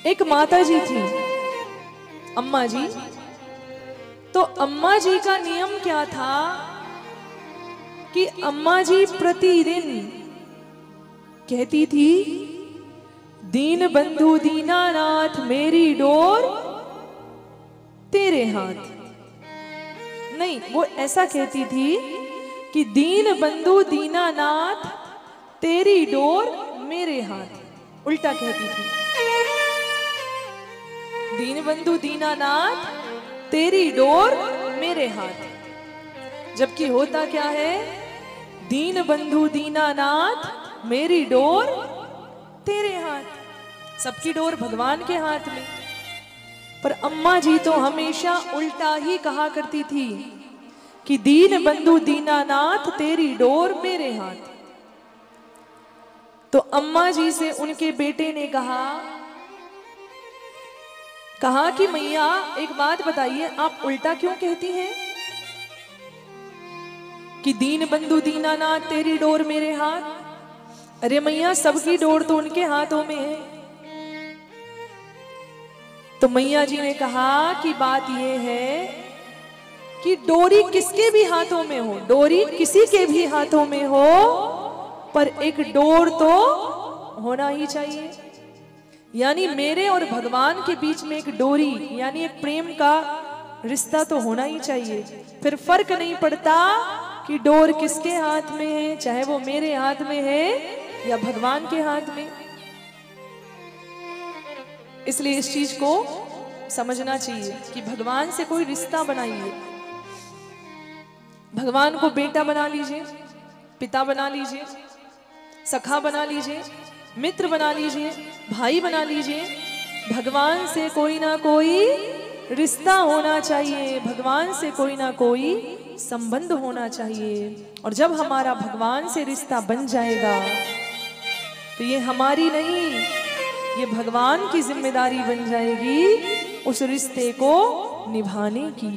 एक माता जी थी, अम्मा जी। तो अम्मा जी का नियम क्या था कि अम्मा जी प्रतिदिन कहती थी, दीन बंधु दीनानाथ मेरी डोर तेरे हाथ। नहीं, वो ऐसा कहती थी कि दीन बंधु दीनानाथ तेरी डोर मेरे हाथ। उल्टा कहती थी, दीन बंधु दीनानाथ तेरी डोर मेरे हाथ। जबकि होता क्या है, दीन बंधु दीनानाथ मेरी डोर तेरे हाथ। सबकी डोर भगवान के हाथ में। पर अम्मा जी तो हमेशा उल्टा ही कहा करती थी कि दीन बंधु दीनानाथ तेरी डोर मेरे हाथ। तो अम्मा जी से उनके बेटे ने कहा कि मैया एक बात बताइए, आप उल्टा क्यों कहती हैं कि दीन बंधु दीनानाथ तेरी डोर मेरे हाथ? अरे मैया, सबकी डोर तो उनके हाथों में है। तो मैया जी ने कहा कि बात यह है कि डोरी किसके भी हाथों में हो, डोरी किसी के भी हाथों में हो, पर एक डोर तो होना ही चाहिए। यानी मेरे और भगवान के बीच में एक डोरी, यानी एक प्रेम का रिश्ता तो होना ही चाहिए। फिर फर्क नहीं पड़ता कि डोर किसके हाथ में है, चाहे वो मेरे हाथ में है या भगवान के हाथ में। इसलिए इस चीज को समझना चाहिए कि भगवान से कोई रिश्ता बनाइए। भगवान को बेटा बना लीजिए, पिता बना लीजिए, सखा बना लीजिए, मित्र बना लीजिए, भाई बना लीजिए। भगवान से कोई ना कोई रिश्ता होना चाहिए, भगवान से कोई ना कोई संबंध होना चाहिए। और जब हमारा भगवान से रिश्ता बन जाएगा तो ये हमारी नहीं, ये भगवान की जिम्मेदारी बन जाएगी उस रिश्ते को निभाने की।